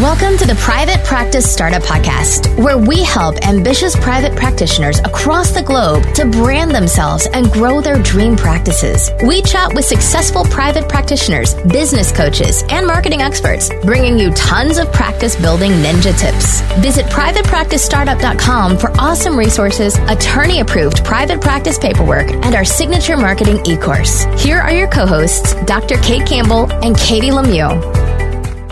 Welcome to the Private Practice Startup Podcast, where we help ambitious private practitioners across the globe to brand themselves and grow their dream practices. We chat with successful private practitioners, business coaches, and marketing experts, bringing you tons of practice building ninja tips. Visit privatepracticestartup.com for awesome resources, attorney-approved private practice paperwork, and our signature marketing e-course. Here are your co-hosts, Dr. Kate Campbell and Katie Lemieux.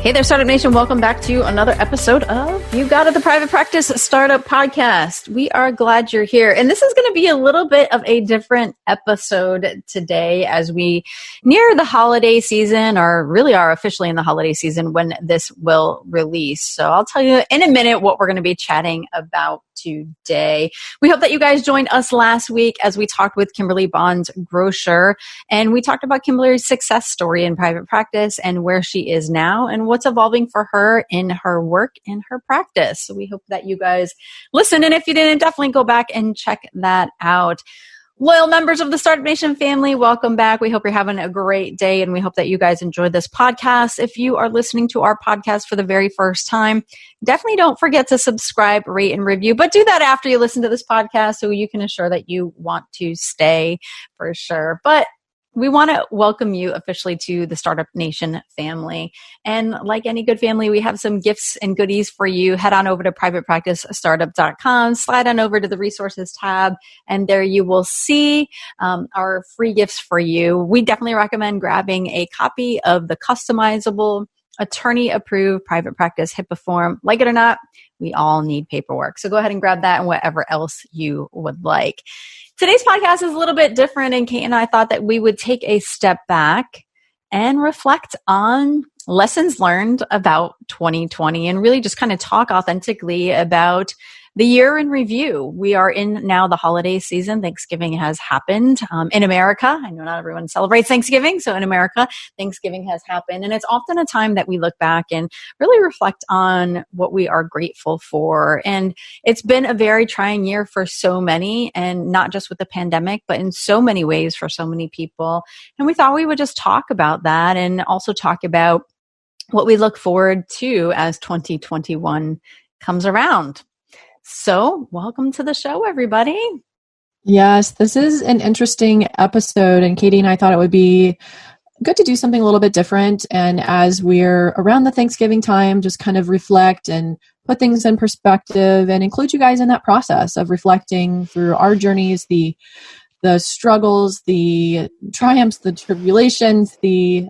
Hey there, Startup Nation. Welcome back to another episode of You Got It, the Private Practice Startup Podcast. We are glad you're here. And this is going to be a little bit of a different episode today as we near the holiday season, or really are officially in the holiday season when this will release. So I'll tell you in a minute what we're going to be chatting about today. We hope that you guys joined us last week as we talked with Kimberly Bond's grocer, and we talked about Kimberly's success story in private practice and where she is now and what's evolving for her in her work and her practice. So we hope that you guys listen, and if you didn't, definitely go back and check that out. Loyal members of the Startup Nation family, welcome back. We hope you're having a great day, and we hope that you guys enjoyed this podcast. If you are listening to our podcast for the very first time, definitely don't forget to subscribe, rate, and review, but do that after you listen to this podcast so you can assure that you want to stay for sure. But we want to welcome you officially to the Startup Nation family. And like any good family, we have some gifts and goodies for you. Head on over to privatepracticestartup.com, slide on over to the resources tab, and there you will see our free gifts for you. We definitely recommend grabbing a copy of the customizable attorney-approved private practice HIPAA form. Like it or not, we all need paperwork. So go ahead and grab that and whatever else you would like. Today's podcast is a little bit different, and Kate and I thought that we would take a step back and reflect on lessons learned about 2020 and really just kind of talk authentically about the year in review. We are in now the holiday season. Thanksgiving has happened in America. I know not everyone celebrates Thanksgiving, so in America, Thanksgiving has happened. And it's often a time that we look back and really reflect on what we are grateful for. And it's been a very trying year for so many, and not just with the pandemic, but in so many ways for so many people. And we thought we would just talk about that and also talk about what we look forward to as 2021 comes around. So welcome to the show, everybody. Yes, this is an interesting episode, and Katie and I thought it would be good to do something a little bit different. And as we're around the Thanksgiving time, just kind of reflect and put things in perspective and include you guys in that process of reflecting through our journeys, the struggles, the triumphs, the tribulations, the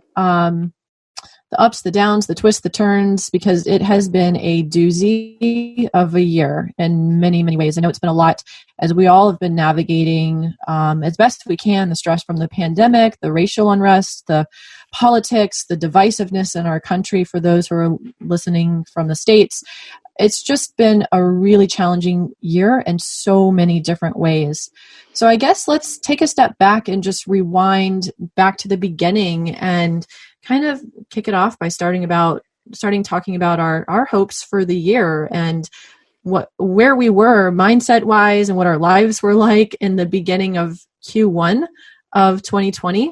ups, the downs, the twists, the turns, because it has been a doozy of a year in many, many ways. I know it's been a lot as we all have been navigating as best we can the stress from the pandemic, the racial unrest, the politics, the divisiveness in our country for those who are listening from the States. It's just been a really challenging year in so many different ways. So I guess let's take a step back and just rewind back to the beginning and kind of kick it off by starting talking about our hopes for the year and where we were mindset wise and what our lives were like in the beginning of Q1 of 2020.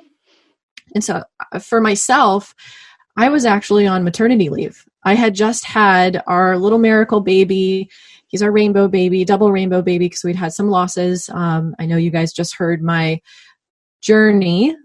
And so for myself, I was actually on maternity leave. I had just had our little miracle baby. He's our rainbow baby, double rainbow baby, because we'd had some losses. I know you guys just heard my journey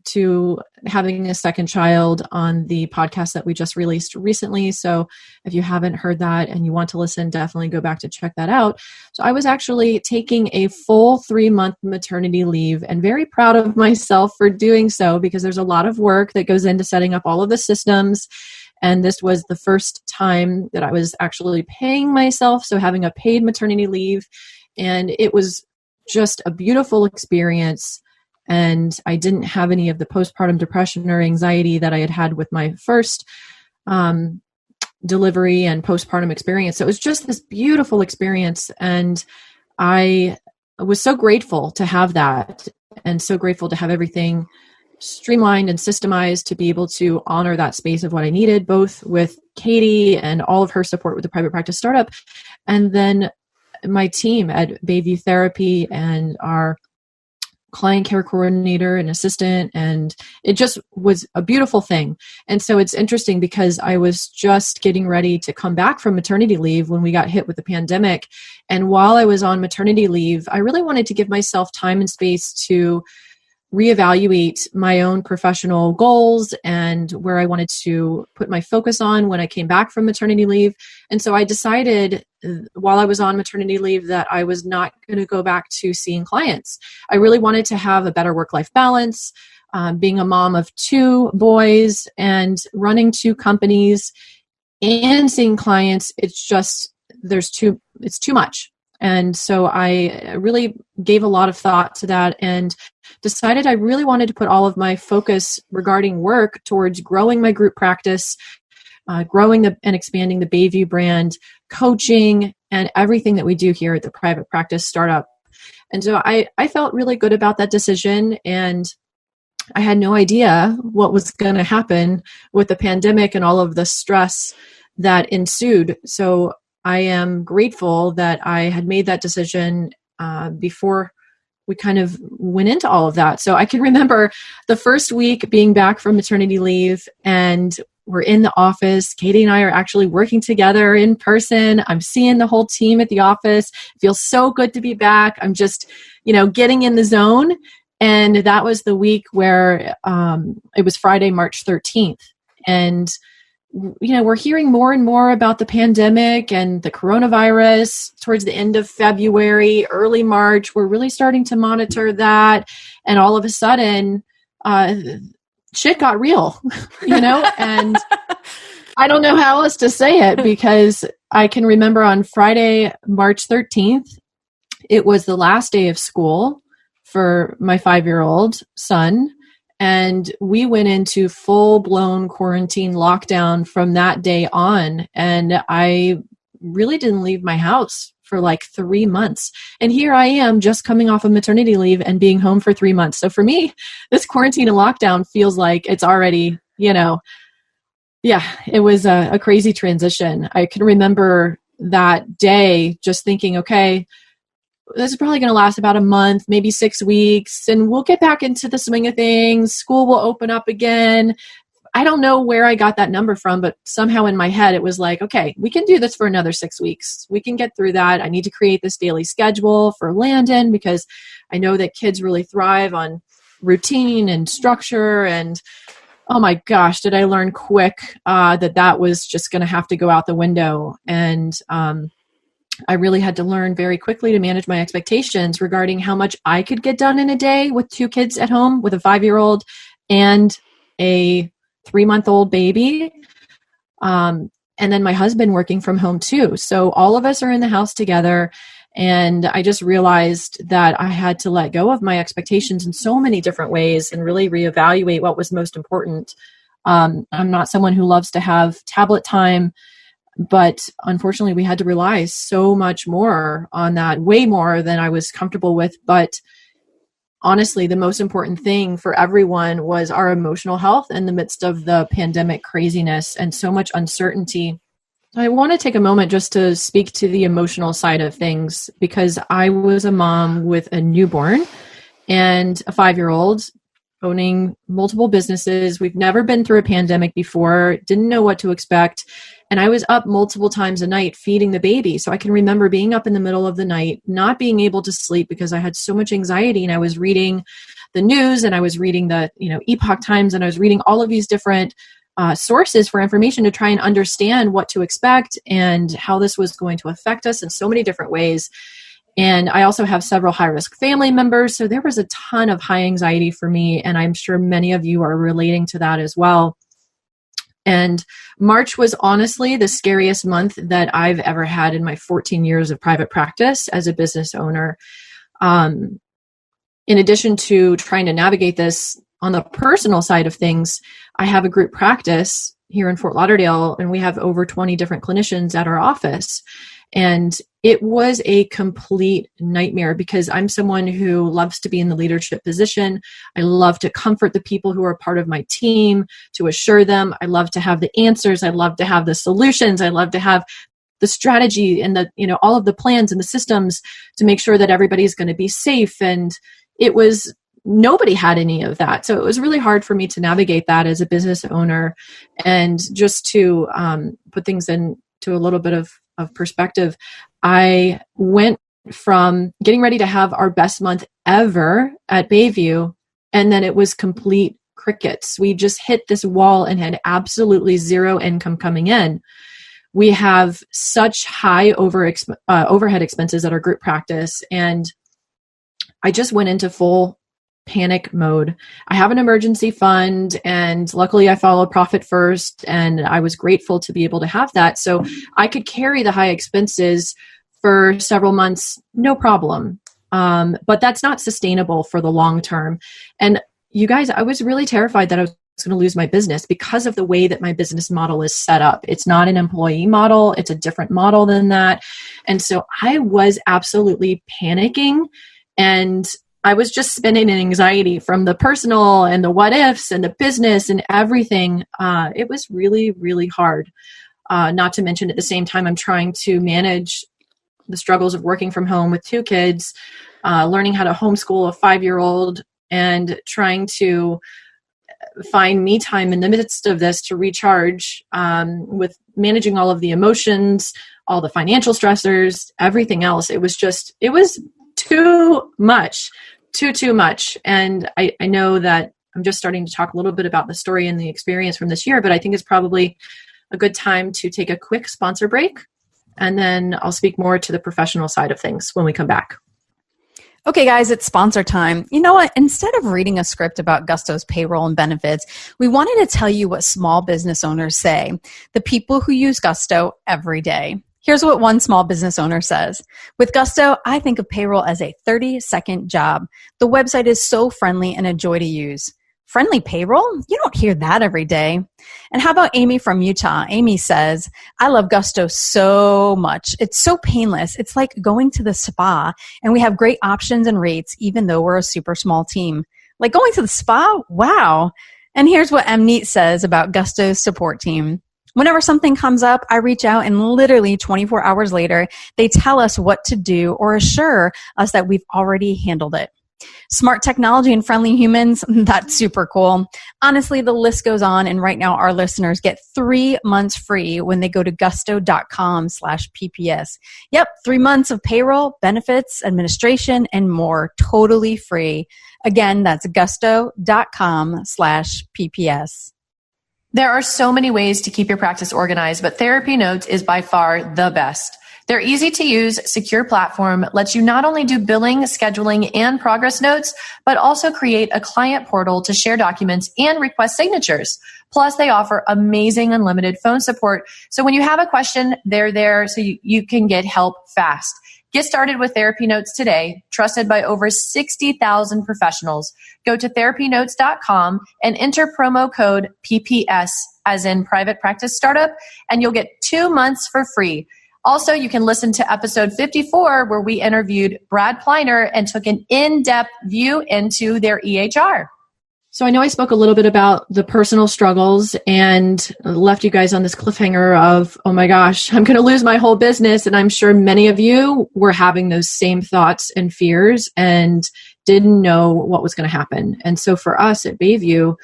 to having a second child on the podcast that we just released recently. So if you haven't heard that and you want to listen, definitely go back to check that out. So I was actually taking a full 3-month maternity leave and very proud of myself for doing so, because there's a lot of work that goes into setting up all of the systems. And this was the first time that I was actually paying myself, so having a paid maternity leave. And it was just a beautiful experience. And I didn't have any of the postpartum depression or anxiety that I had had with my first delivery and postpartum experience. So it was just this beautiful experience. And I was so grateful to have that, and so grateful to have everything streamlined and systemized to be able to honor that space of what I needed, both with Katie and all of her support with the private practice startup, and then my team at Bayview Therapy and our client care coordinator and assistant, and it just was a beautiful thing. And so it's interesting because I was just getting ready to come back from maternity leave when we got hit with the pandemic. And while I was on maternity leave, I really wanted to give myself time and space to reevaluate my own professional goals and where I wanted to put my focus on when I came back from maternity leave. And so I decided while I was on maternity leave that I was not going to go back to seeing clients. I really wanted to have a better work-life balance. Being a mom of 2 boys and running 2 companies and seeing clients, it's too much. And so I really gave a lot of thought to that and decided I really wanted to put all of my focus regarding work towards growing my group practice, growing and expanding the Bayview brand, coaching, and everything that we do here at the Private Practice Startup. And so I felt really good about that decision, and I had no idea what was going to happen with the pandemic and all of the stress that ensued. So I am grateful that I had made that decision before we kind of went into all of that. So I can remember the first week being back from maternity leave, and we're in the office. Katie and I are actually working together in person. I'm seeing the whole team at the office. It feels so good to be back. I'm just, getting in the zone. And that was the week where it was Friday, March 13th. And we're hearing more and more about the pandemic and the coronavirus towards the end of February, early March. We're really starting to monitor that. And all of a sudden, shit got real, and I don't know how else to say it, because I can remember on Friday, March 13th, it was the last day of school for my 5-year-old son. And we went into full-blown quarantine lockdown from that day on. And I really didn't leave my house for like 3 months. And here I am just coming off of maternity leave and being home for 3 months. So for me, this quarantine and lockdown feels like it's already, it was a crazy transition. I can remember that day just thinking, okay, this is probably going to last about a month, maybe 6 weeks, and we'll get back into the swing of things. School will open up again. I don't know where I got that number from, but somehow in my head, it was like, okay, we can do this for another 6 weeks. We can get through that. I need to create this daily schedule for Landon because I know that kids really thrive on routine and structure. And oh my gosh, did I learn quick that was just going to have to go out the window. And I really had to learn very quickly to manage my expectations regarding how much I could get done in a day with 2 kids at home, with a 5-year-old and a 3-month-old baby. And then my husband working from home too. So all of us are in the house together. And I just realized that I had to let go of my expectations in so many different ways and really reevaluate what was most important. I'm not someone who loves to have tablet time, but unfortunately we had to rely so much more on that, way more than I was comfortable with. But honestly, the most important thing for everyone was our emotional health in the midst of the pandemic craziness and so much uncertainty. I want to take a moment just to speak to the emotional side of things, because I was a mom with a newborn and a 5-year-old owning multiple businesses. We've never been through a pandemic before, didn't know what to expect. And I was up multiple times a night feeding the baby. So I can remember being up in the middle of the night, not being able to sleep because I had so much anxiety, and I was reading the news and I was reading the, Epoch Times, and I was reading all of these different sources for information to try and understand what to expect and how this was going to affect us in so many different ways. And I also have several high-risk family members. So there was a ton of high anxiety for me. And I'm sure many of you are relating to that as well. And March was honestly the scariest month that I've ever had in my 14 years of private practice as a business owner. In addition to trying to navigate this on the personal side of things, I have a group practice here in Fort Lauderdale, and we have over 20 different clinicians at our office. And it was a complete nightmare because I'm someone who loves to be in the leadership position. I love to comfort the people who are part of my team, to assure them. I love to have the answers. I love to have the solutions. I love to have the strategy and all of the plans and the systems to make sure that everybody's going to be safe. And it was nobody had any of that. So it was really hard for me to navigate that as a business owner. And just to put things into a little bit of perspective, I went from getting ready to have our best month ever at Bayview, and then it was complete crickets. We just hit this wall and had absolutely zero income coming in. We have such high overhead expenses at our group practice, and I just went into full panic mode. I have an emergency fund, and luckily I followed profit first, and I was grateful to be able to have that. So I could carry the high expenses for several months, no problem. But that's not sustainable for the long term. And you guys, I was really terrified that I was going to lose my business because of the way that my business model is set up. It's not an employee model. It's a different model than that. And so I was absolutely panicking, and I was just spinning in anxiety from the personal and the what ifs and the business and everything. It was really, really hard. Not to mention at the same time, I'm trying to manage the struggles of working from home with 2 kids, learning how to homeschool a 5-year-old, and trying to find me time in the midst of this to recharge, with managing all of the emotions, all the financial stressors, everything else. It was too much, too much. And I know that I'm just starting to talk a little bit about the story and the experience from this year, but I think it's probably a good time to take a quick sponsor break. And then I'll speak more to the professional side of things when we come back. Okay, guys, it's sponsor time. You know what? Instead of reading a script about Gusto's payroll and benefits, we wanted to tell you what small business owners say, the people who use Gusto every day. Here's what one small business owner says. With Gusto, I think of payroll as a 30-second job. The website is so friendly and a joy to use. Friendly payroll? You don't hear that every day. And how about Amy from Utah? Amy says, I love Gusto so much. It's so painless. It's like going to the spa, and we have great options and rates even though we're a super small team. Like going to the spa? Wow. And here's what Amneet says about Gusto's support team. Whenever something comes up, I reach out, and literally 24 hours later, they tell us what to do or assure us that we've already handled it. Smart technology and friendly humans, that's super cool. Honestly, the list goes on, and right now our listeners get 3 months free when they go to gusto.com/PPS. Yep, 3 months of payroll, benefits, administration, and more, totally free. Again, that's gusto.com/PPS. There are so many ways to keep your practice organized, but Therapy Notes is by far the best. Their easy-to-use, secure platform lets you not only do billing, scheduling, and progress notes, but also create a client portal to share documents and request signatures. Plus, they offer amazing unlimited phone support. So when you have a question, they're there so you can get help fast. Get started with Therapy Notes today, trusted by over 60,000 professionals. Go to therapynotes.com and enter promo code PPS, as in Private Practice Startup, and you'll get 2 months for free. Also, you can listen to episode 54, where we interviewed Brad Pliner and took an in-depth view into their EHR. So I know I spoke a little bit about the personal struggles and left you guys on this cliffhanger of, oh my gosh, I'm going to lose my whole business. And I'm sure many of you were having those same thoughts and fears and didn't know what was going to happen. And so for us at Bayview,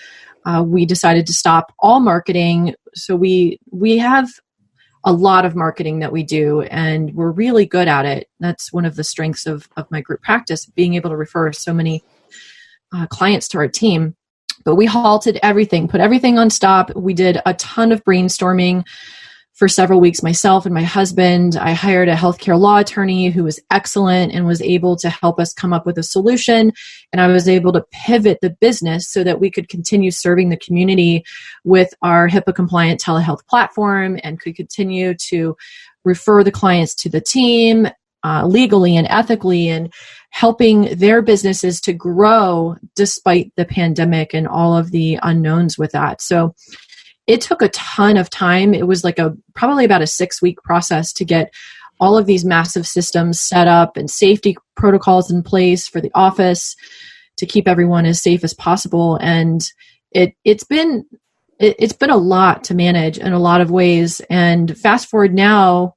we decided to stop all marketing. So we have a lot of marketing that we do, and we're really good at it. That's one of the strengths of my group practice, being able to refer so many clients to our team. But we halted everything, put everything on stop. We did a ton of brainstorming for several weeks, myself and my husband. I hired a healthcare law attorney who was excellent and was able to help us come up with a solution. And I was able to pivot the business so that we could continue serving the community with our HIPAA compliant telehealth platform and could continue to refer the clients to the team legally and ethically, and helping their businesses to grow despite the pandemic and all of the unknowns with that. So it took a ton of time. It was like probably about a 6-week process to get all of these massive systems set up and safety protocols in place for the office to keep everyone as safe as possible. And it's been a lot to manage in a lot of ways. And fast forward now,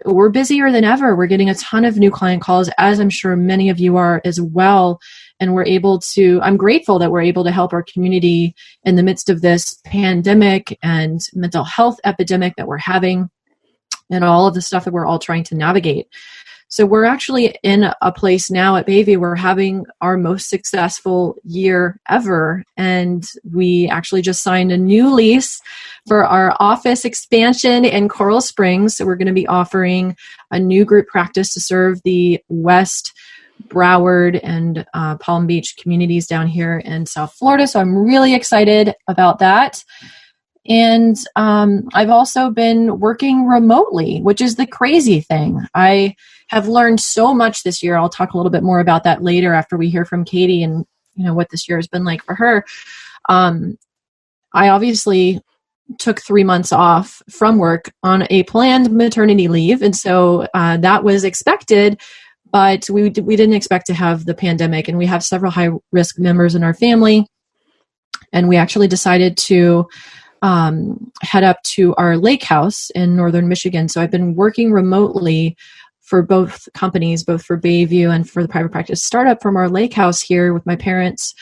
we're busier than ever. We're getting a ton of new client calls, as I'm sure many of you are as well. And I'm grateful that we're able to help our community in the midst of this pandemic and mental health epidemic that we're having and all of the stuff that we're all trying to navigate. So we're actually in a place now at Bayview. We're having our most successful year ever. And we actually just signed a new lease for our office expansion in Coral Springs. So we're going to be offering a new group practice to serve the West Broward and Palm Beach communities down here in South Florida. So I'm really excited about that. And I've also been working remotely, which is the crazy thing. I have learned so much this year. I'll talk a little bit more about that later after we hear from Katie and what this year has been like for her. I obviously took 3 months off from work on a planned maternity leave, and so that was expected. But we didn't expect to have the pandemic, and we have several high-risk members in our family. And we actually decided to head up to our lake house in northern Michigan. So I've been working remotely for both companies, both for Bayview and for the private practice startup from our lake house here with my parents.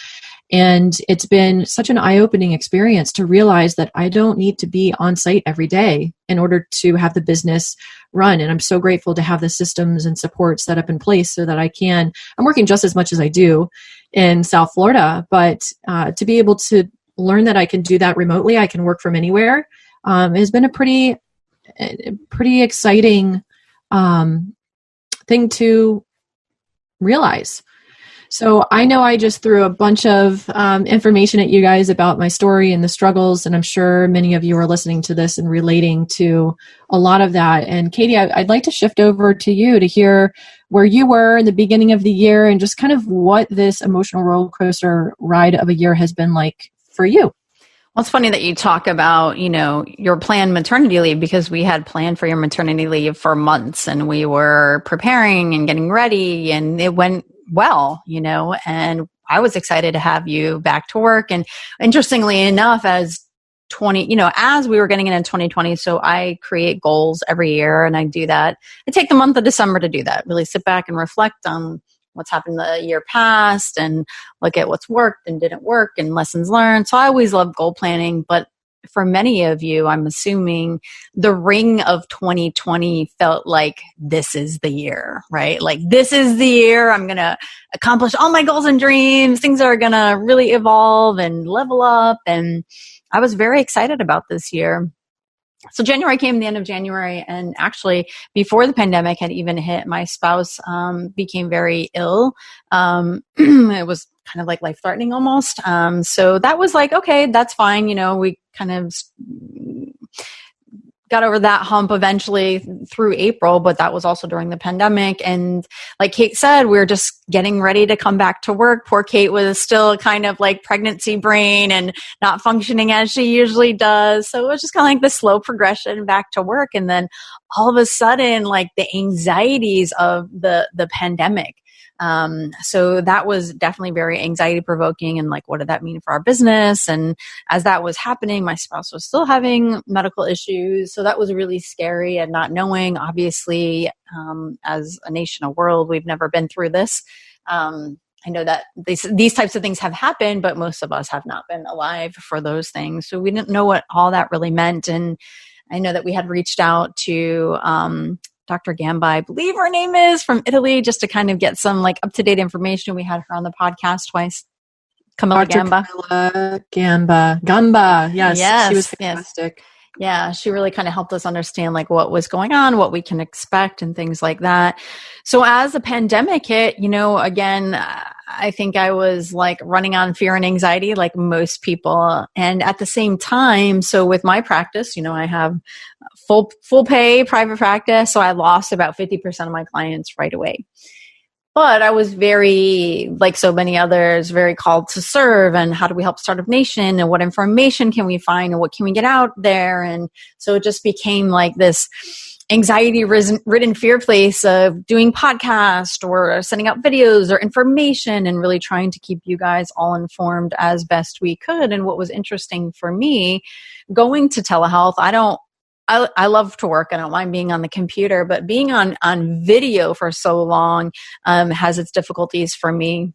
And it's been such an eye-opening experience to realize that I don't need to be on site every day in order to have the business run. And I'm so grateful to have the systems and support set up in place so that I'm working just as much as I do in South Florida, but to be able to learn that I can do that remotely, I can work from anywhere, has been a pretty exciting thing to realize. So I know I just threw a bunch of information at you guys about my story and the struggles, and I'm sure many of you are listening to this and relating to a lot of that. And Katie, I'd like to shift over to you to hear where you were in the beginning of the year and just kind of what this emotional roller coaster ride of a year has been like for you. Well, it's funny that you talk about, your planned maternity leave, because we had planned for your maternity leave for months and we were preparing and getting ready and it went well, and I was excited to have you back to work. And interestingly enough, as we were getting into 2020, so I create goals every year and I do that. I take the month of December to do that, really sit back and reflect on what's happened the year past and look at what's worked and didn't work and lessons learned. So I always love goal planning, but for many of you, I'm assuming the ring of 2020 felt like this is the year, right? Like this is the year I'm going to accomplish all my goals and dreams. Things are going to really evolve and level up. And I was very excited about this year. So January came, the end of January, and actually before the pandemic had even hit, my spouse became very ill. It was kind of like life-threatening almost. So that was like, okay, that's fine. We kind of got over that hump eventually through April, but that was also during the pandemic. And like Kate said, we were just getting ready to come back to work. Poor Kate was still kind of like pregnancy brain and not functioning as she usually does. So it was just kind of like the slow progression back to work. And then all of a sudden, like the anxieties of the pandemic. So that was definitely very anxiety provoking and like, what did that mean for our business? And as that was happening, my spouse was still having medical issues. So that was really scary and not knowing, obviously, as a nation, a world, we've never been through this. I know that these types of things have happened, but most of us have not been alive for those things. So we didn't know what all that really meant. And I know that we had reached out to, Dr. Gamba, I believe her name is, from Italy, just to kind of get some like up-to-date information. We had her on the podcast twice. Camilla Gamba. Yes. She was fantastic. Yes. Yeah, she really kind of helped us understand like what was going on, what we can expect and things like that. So as the pandemic hit, again, I think I was like running on fear and anxiety like most people. And at the same time, so with my practice, I have full pay private practice. So I lost about 50% of my clients right away. But I was very, like so many others, very called to serve. And how do we help Startup Nation? And what information can we find? And what can we get out there? And so it just became like this anxiety-ridden fear place of doing podcasts or sending out videos or information and really trying to keep you guys all informed as best we could. And what was interesting for me, going to telehealth, I love to work. I don't mind being on the computer, but being on video for so long has its difficulties for me.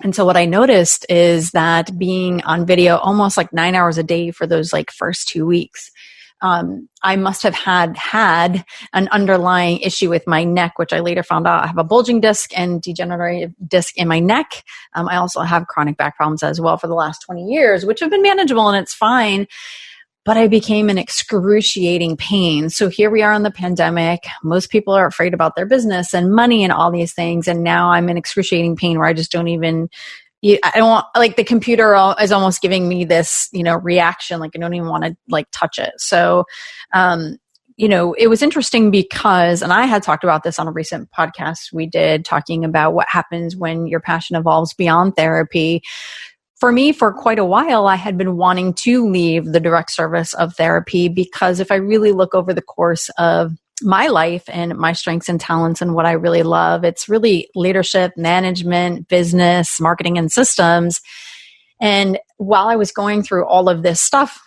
And so what I noticed is that being on video almost like 9 hours a day for those like first 2 weeks, I must have had an underlying issue with my neck, which I later found out I have a bulging disc and degenerative disc in my neck. I also have chronic back problems as well for the last 20 years, which have been manageable and it's fine. But I became in excruciating pain. So here we are in the pandemic. Most people are afraid about their business and money and all these things. And now I'm in excruciating pain where I just don't even, I don't want, like the computer is almost giving me this, reaction. Like I don't even want to like touch it. So, it was interesting because, and I had talked about this on a recent podcast we did, talking about what happens when your passion evolves beyond therapy. For me, for quite a while, I had been wanting to leave the direct service of therapy because if I really look over the course of my life and my strengths and talents and what I really love, it's really leadership, management, business, marketing, and systems. And while I was going through all of this stuff,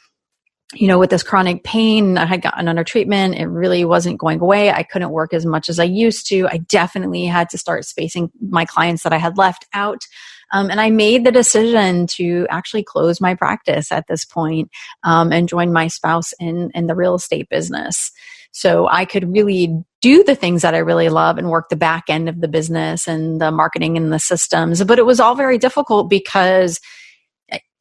with this chronic pain, I had gotten under treatment. It really wasn't going away. I couldn't work as much as I used to. I definitely had to start spacing my clients that I had left out. And I made the decision to actually close my practice at this point, and join my spouse in the real estate business. So I could really do the things that I really love and work the back end of the business and the marketing and the systems. But it was all very difficult because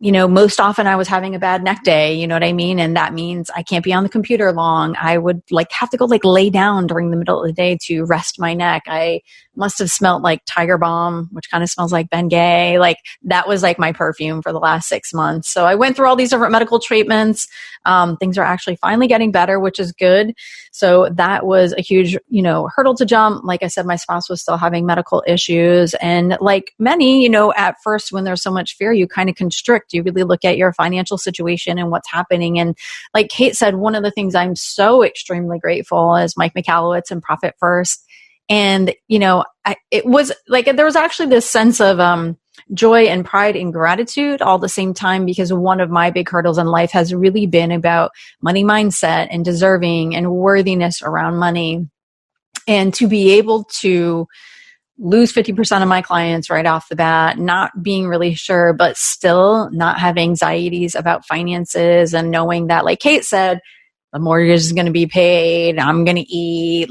most often I was having a bad neck day, you know what I mean? And that means I can't be on the computer long. I would have to go lay down during the middle of the day to rest my neck. I must have smelled like Tiger Balm, which kind of smells like Bengay. That was my perfume for the last 6 months. So I went through all these different medical treatments. Things are actually finally getting better, which is good. So that was a huge, hurdle to jump. Like I said, my spouse was still having medical issues. And like many, at first when there's so much fear, you kind of constrict. You really look at your financial situation and what's happening. And like Kate said, one of the things I'm so extremely grateful is Mike Michalowicz and Profit First. And, it was there was actually this sense of joy and pride and gratitude all at the same time, because one of my big hurdles in life has really been about money mindset and deserving and worthiness around money. And to be able to lose 50% of my clients right off the bat, not being really sure, but still not have anxieties about finances and knowing that, like Kate said, the mortgage is going to be paid, I'm going to eat,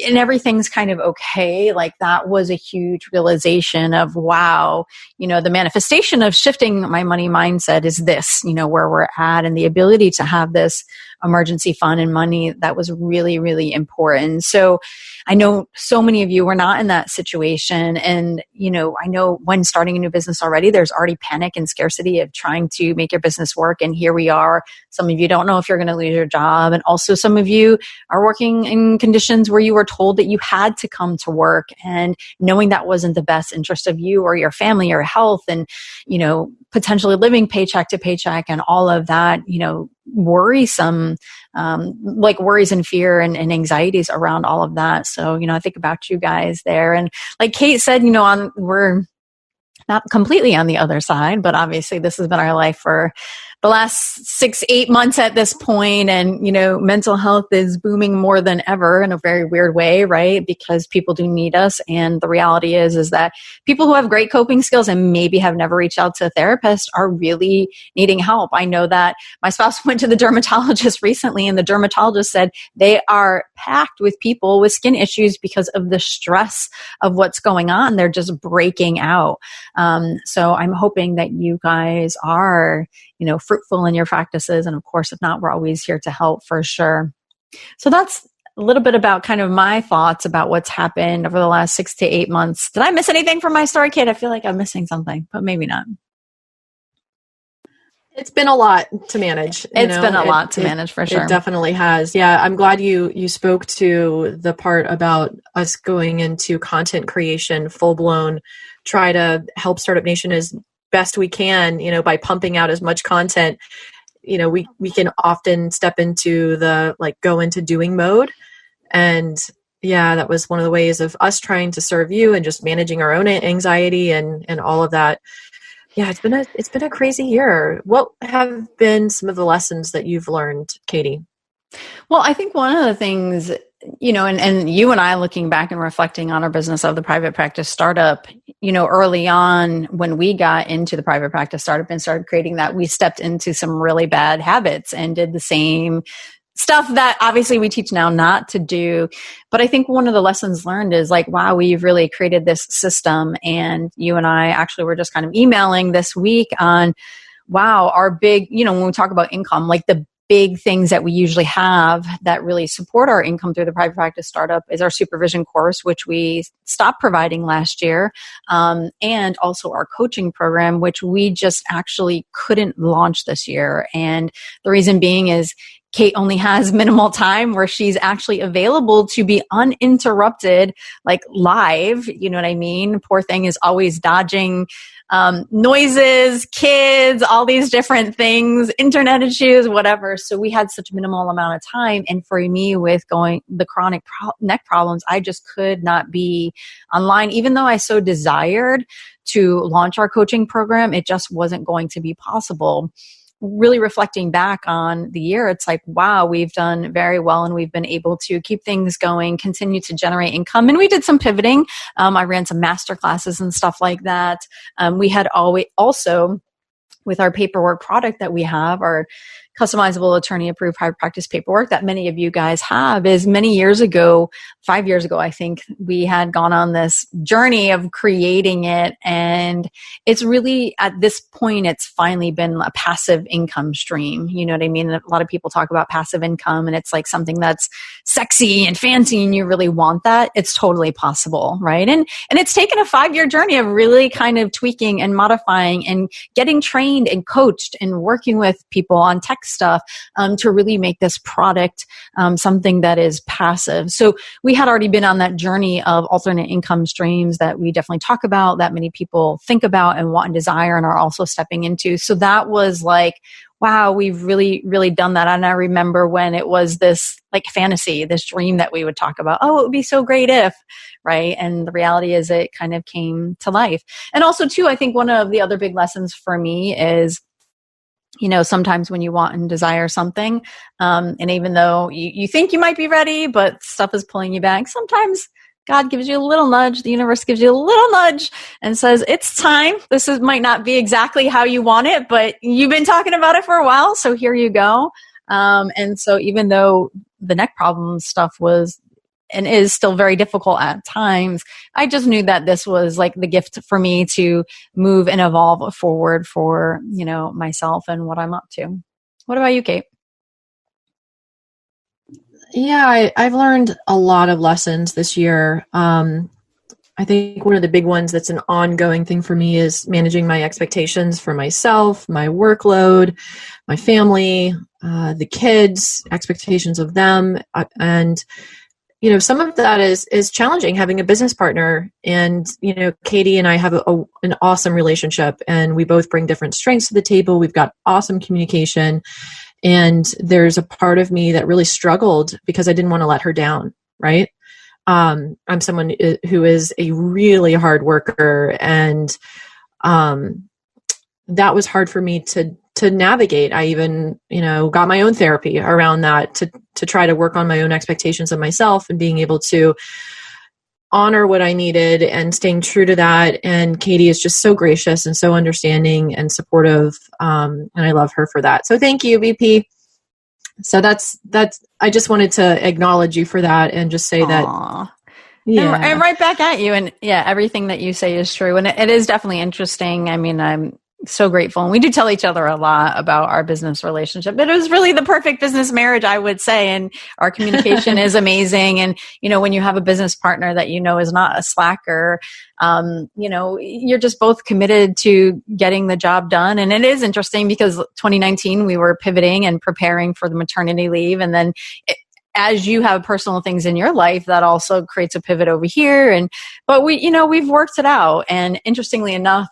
and everything's kind of okay. That was a huge realization of, wow, the manifestation of shifting my money mindset is this, where we're at, and the ability to have this emergency fund and money, that was really, really important. So I know so many of you were not in that situation. And, I know when starting a new business already, there's already panic and scarcity of trying to make your business work. And here we are. Some of you don't know if you're going to lose your job. And also some of you are working in conditions where you were told that you had to come to work, and knowing that wasn't the best interest of you or your family or health, and, potentially living paycheck to paycheck and all of that, worrisome, worries and fear and anxieties around all of that. So, I think about you guys there. And like Kate said, we're not completely on the other side, but obviously this has been our life for the last 6-8 months at this point. And, mental health is booming more than ever in a very weird way, right? Because people do need us. And the reality is that people who have great coping skills and maybe have never reached out to a therapist are really needing help. I know that my spouse went to the dermatologist recently, and the dermatologist said they are packed with people with skin issues because of the stress of what's going on. They're just breaking out. So I'm hoping that you guys are, fruitful in your practices. And of course, if not, we're always here to help for sure. So that's a little bit about kind of my thoughts about what's happened over the last 6 to 8 months. Did I miss anything from my story, Kate? I feel like I'm missing something, but maybe not. It's been a lot to manage. It's been a lot to manage for sure. It definitely has. Yeah. I'm glad you spoke to the part about us going into content creation, full blown, try to help Startup Nation as best we can, by pumping out as much content. We can often step into the go into doing mode. And yeah, that was one of the ways of us trying to serve you and just managing our own anxiety and all of that. Yeah, it's been a crazy year. What have been some of the lessons that you've learned, Katie? Well, I think one of the things and you and I looking back and reflecting on our business of the private practice startup, early on when we got into the private practice startup and started creating that, we stepped into some really bad habits and did the same stuff that obviously we teach now not to do. But I think one of the lessons learned is like, wow, we've really created this system. And you and I actually were just kind of emailing this week on, wow, our big, when we talk about income, like the big things that we usually have that really support our income through the private practice startup is our supervision course, which we stopped providing last year, and also our coaching program, which we just actually couldn't launch this year. And the reason being is Kate only has minimal time where she's actually available to be uninterrupted, like live. You know what I mean? Poor thing is always dodging noises, kids, all these different things, internet issues, whatever. So we had such a minimal amount of time. And for me with the chronic neck problems, I just could not be online. Even though I so desired to launch our coaching program, it just wasn't going to be possible. Really reflecting back on the year, it's like, wow, we've done very well and we've been able to keep things going, continue to generate income. And we did some pivoting. I ran some master classes and stuff like that. We had always also with our paperwork product that we have, our customizable attorney approved private practice paperwork that many of you guys have, is many years ago, 5 years ago, I think we had gone on this journey of creating it. And it's really at this point, it's finally been a passive income stream. You know what I mean? A lot of people talk about passive income and it's like something that's sexy and fancy and you really want that. It's totally possible, right? And it's taken a 5-year journey of really kind of tweaking and modifying and getting trained and coached and working with people on tech stuff to really make this product something that is passive. So we had already been on that journey of alternate income streams that we definitely talk about, that many people think about and want and desire and are also stepping into. So that was like, wow, we've really, really done that. And I remember when it was this like fantasy, this dream that we would talk about, oh, it would be so great if, right? And the reality is it kind of came to life. And also too, I think one of the other big lessons for me is, sometimes when you want and desire something, and even though you think you might be ready, but stuff is pulling you back, sometimes God gives you a little nudge, the universe gives you a little nudge and says, it's time. Might not be exactly how you want it, but you've been talking about it for a while, so here you go. And so even though the neck problem stuff was and is still very difficult at times, I just knew that this was like the gift for me to move and evolve forward for, myself and what I'm up to. What about you, Kate? Yeah, I've learned a lot of lessons this year. I think one of the big ones that's an ongoing thing for me is managing my expectations for myself, my workload, my family, the kids, expectations of them. And some of that is challenging having a business partner. And, Katie and I have an awesome relationship and we both bring different strengths to the table. We've got awesome communication. And there's a part of me that really struggled because I didn't want to let her down, right? I'm someone who is a really hard worker. And that was hard for me to navigate. I even, got my own therapy around that to try to work on my own expectations of myself and being able to honor what I needed and staying true to that. And Katie is just so gracious and so understanding and supportive. And I love her for that. So thank you, VP. So that's, I just wanted to acknowledge you for that and just say that. Yeah. And right back at you. And yeah, everything that you say is true. And it is definitely interesting. I mean, I'm so grateful. And we do tell each other a lot about our business relationship. It was really the perfect business marriage, I would say. And our communication is amazing. And, when you have a business partner that is not a slacker, you're just both committed to getting the job done. And it is interesting because 2019, we were pivoting and preparing for the maternity leave. And then as you have personal things in your life, that also creates a pivot over here. But we've worked it out. And interestingly enough,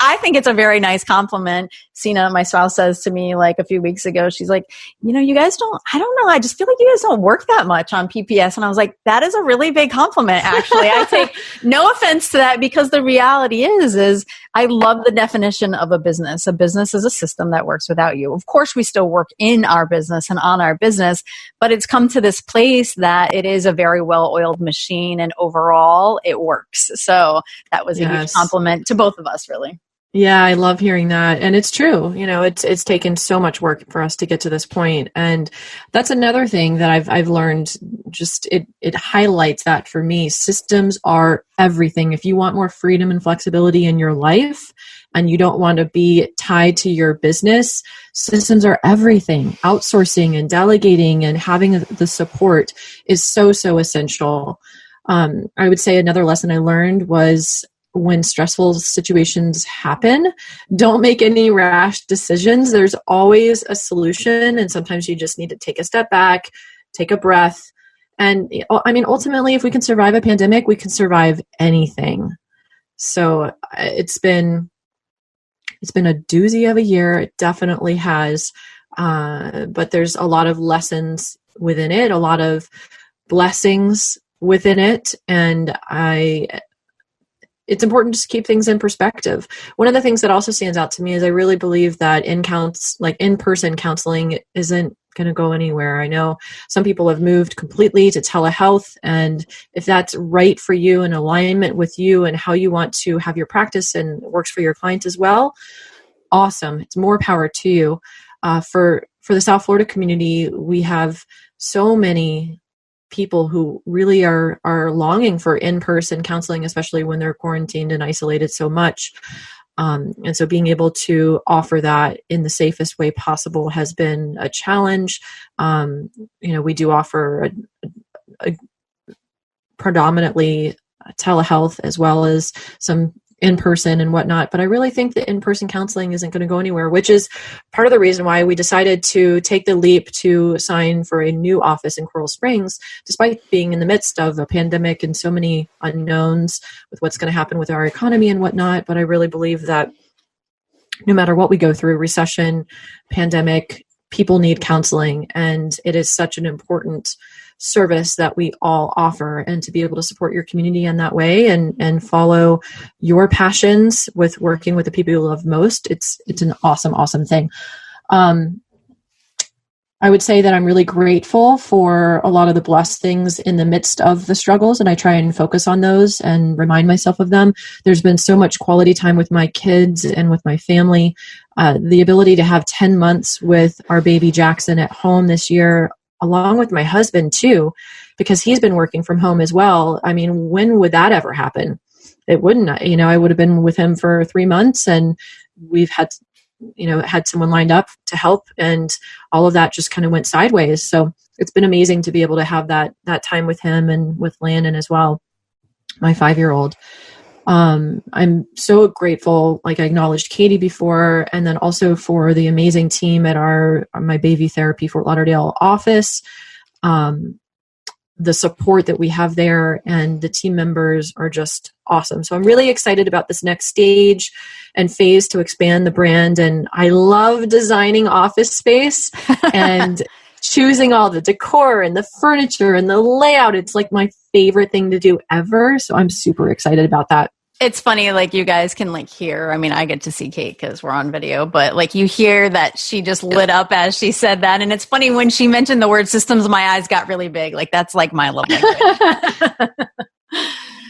I think it's a very nice compliment Sina, my spouse, says to me like a few weeks ago, she's like, you guys I don't know, I just feel like you guys don't work that much on PPS. And I was like, that is a really big compliment, actually. I take no offense to that, because the reality is I love the definition of a business. A business is a system that works without you. Of course, we still work in our business and on our business, but it's come to this place that it is a very well-oiled machine, and overall it works. So that was a huge compliment to both of us, really. Yeah, I love hearing that. And it's true. It's taken so much work for us to get to this point. And that's another thing that I've learned. Just it highlights that for me. Systems are everything. If you want more freedom and flexibility in your life and you don't want to be tied to your business, systems are everything. Outsourcing and delegating and having the support is so essential. I would say another lesson I learned was, when stressful situations happen, don't make any rash decisions. There's always a solution. And sometimes you just need to take a step back, take a breath. And ultimately, if we can survive a pandemic, we can survive anything. So it's been a doozy of a year. It definitely has. But there's a lot of lessons within it, a lot of blessings within it. And it's important to keep things in perspective. One of the things that also stands out to me is I really believe that in-person counseling isn't going to go anywhere. I know some people have moved completely to telehealth, and if that's right for you, in alignment with you and how you want to have your practice and works for your client as well, awesome. It's more power to you. For the South Florida community, we have so many people who really are longing for in-person counseling, especially when they're quarantined and isolated so much. And so being able to offer that in the safest way possible has been a challenge. We do offer a predominantly telehealth as well as some in-person and whatnot. But I really think that in-person counseling isn't going to go anywhere, which is part of the reason why we decided to take the leap to sign for a new office in Coral Springs, despite being in the midst of a pandemic and so many unknowns with what's going to happen with our economy and whatnot. But I really believe that no matter what we go through, recession, pandemic, people need counseling. And it is such an important service that we all offer, and to be able to support your community in that way and follow your passions with working with the people you love most. It's an awesome thing. I would say that I'm really grateful for a lot of the blessed things in the midst of the struggles, and I try and focus on those and remind myself of them. There's been so much quality time with my kids and with my family. The ability to have 10 months with our baby Jackson at home this year, along with my husband too, because he's been working from home as well. I mean, when would that ever happen? It wouldn't. I would have been with him for 3 months, and we've had someone lined up to help, and all of that just kind of went sideways. So it's been amazing to be able to have that time with him and with Landon as well, my 5-year-old. I'm so grateful, like I acknowledged Katie before, and then also for the amazing team at my baby therapy Fort Lauderdale office. The support that we have there and the team members are just awesome. So I'm really excited about this next stage and phase to expand the brand. And I love designing office space and choosing all the decor and the furniture and the layout. It's like my favorite thing to do ever. So I'm super excited about that. It's funny, like you guys can hear, I get to see Kate because we're on video, but you hear that she just lit up as she said that. And it's funny, when she mentioned the word systems, my eyes got really big. That's my love language.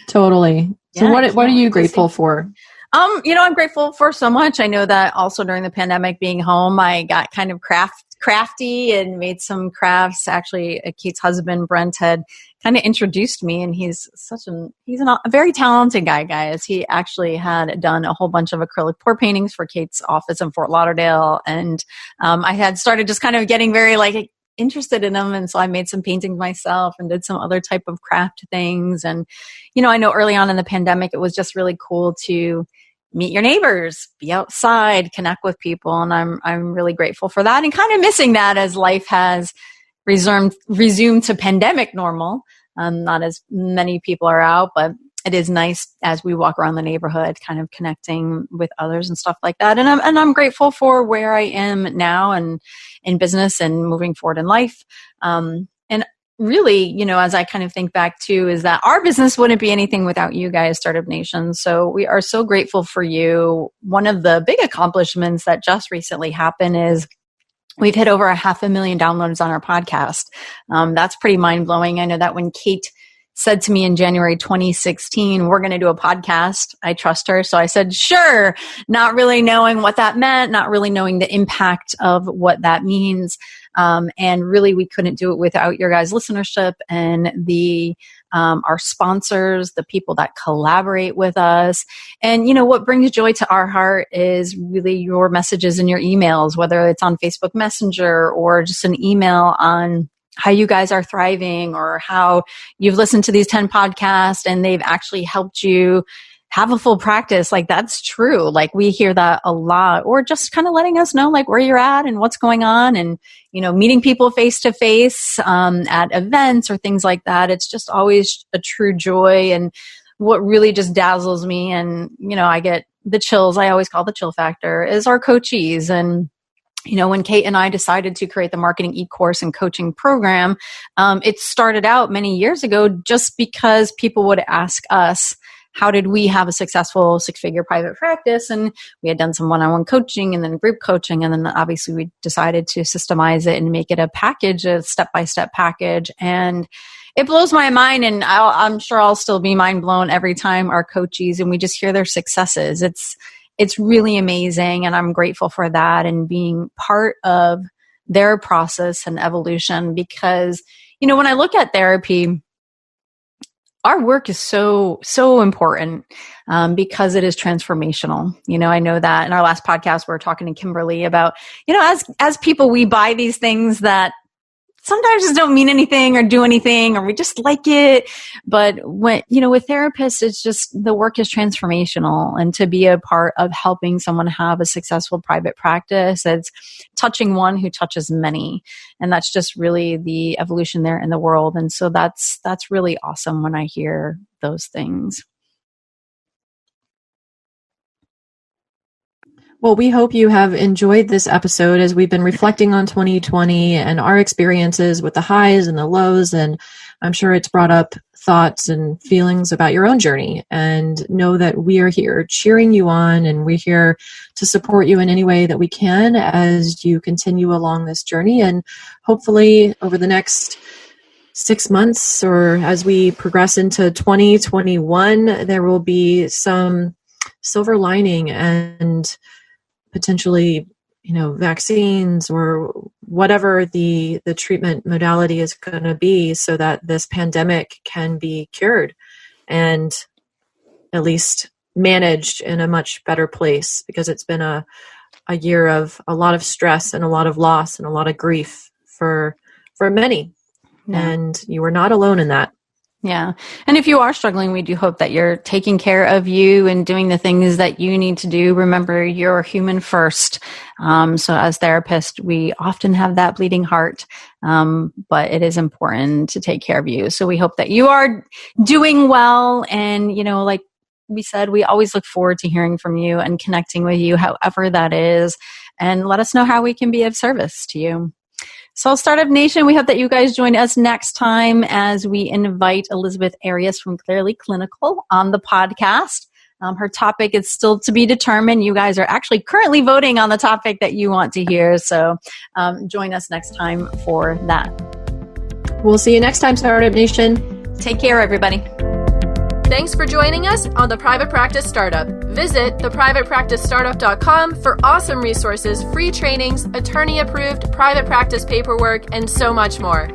Totally. So what are you grateful for? I'm grateful for so much. I know that also during the pandemic, being home, I got kind of crafty and made some crafts. Actually, Kate's husband, Brent, had kind of introduced me, and he's a very talented guy, guys. He actually had done a whole bunch of acrylic pour paintings for Kate's office in Fort Lauderdale. And I had started just kind of getting very interested in them. And so I made some paintings myself and did some other type of craft things. And, I know early on in the pandemic, it was just really cool to meet your neighbors, be outside, connect with people. And I'm really grateful for that, and kind of missing that as life has resumed to pandemic normal. Not as many people are out, but it is nice as we walk around the neighborhood, kind of connecting with others and stuff like that. And I'm grateful for where I am now and in business and moving forward in life. And really, as I kind of think back too, is that our business wouldn't be anything without you guys, Startup Nation. So we are so grateful for you. One of the big accomplishments that just recently happened is we've hit over 500,000 downloads on our podcast. That's pretty mind blowing. I know that when Kate said to me in January 2016, we're going to do a podcast, I trust her. So I said, sure, not really knowing what that meant, not really knowing the impact of what that means. And really, we couldn't do it without your guys' listenership and our sponsors, the people that collaborate with us. And, what brings joy to our heart is really your messages and your emails, whether it's on Facebook Messenger or just an email on how you guys are thriving or how you've listened to these 10 podcasts and they've actually helped you have a full practice. Like, that's true. Like, we hear that a lot, or just kind of letting us know like where you're at and what's going on, and, meeting people face to face at events or things like that. It's just always a true joy. And what really just dazzles me, and, I get the chills, I always call the chill factor, is our coachees. And when Kate and I decided to create the marketing e-course and coaching program, it started out many years ago just because people would ask us, how did we have a successful 6-figure private practice? And we had done some one-on-one coaching and then group coaching. And then obviously we decided to systemize it and make it a package, a step-by-step package. And it blows my mind. And I'm sure I'll still be mind blown every time our coachees and we just hear their successes. It's really amazing, and I'm grateful for that and being part of their process and evolution, because, when I look at therapy, our work is so, so important because it is transformational. I know that in our last podcast, we were talking to Kimberly about, as people, we buy these things that sometimes just don't mean anything or do anything, or we just like it. But when, with therapists, it's just the work is transformational. And to be a part of helping someone have a successful private practice, it's touching one who touches many. And that's just really the evolution there in the world. And so that's really awesome when I hear those things. Well, we hope you have enjoyed this episode as we've been reflecting on 2020 and our experiences with the highs and the lows. And I'm sure it's brought up thoughts and feelings about your own journey. And know that we are here cheering you on, and we're here to support you in any way that we can as you continue along this journey. And hopefully over the next 6 months, or as we progress into 2021, there will be some silver lining and potentially, vaccines or whatever the treatment modality is going to be, so that this pandemic can be cured and at least managed in a much better place, because it's been a year of a lot of stress and a lot of loss and a lot of grief for many. Yeah. And you are not alone in that. Yeah. And if you are struggling, we do hope that you're taking care of you and doing the things that you need to do. Remember, you're human first. So as therapists, we often have that bleeding heart, but it is important to take care of you. So we hope that you are doing well. And, like we said, we always look forward to hearing from you and connecting with you, however that is. And let us know how we can be of service to you. So Startup Nation, we hope that you guys join us next time as we invite Elizabeth Arias from Clearly Clinical on the podcast. Her topic is still to be determined. You guys are actually currently voting on the topic that you want to hear. So join us next time for that. We'll see you next time, Startup Nation. Take care, everybody. Thanks for joining us on The Private Practice Startup. Visit theprivatepracticestartup.com for awesome resources, free trainings, attorney-approved private practice paperwork, and so much more.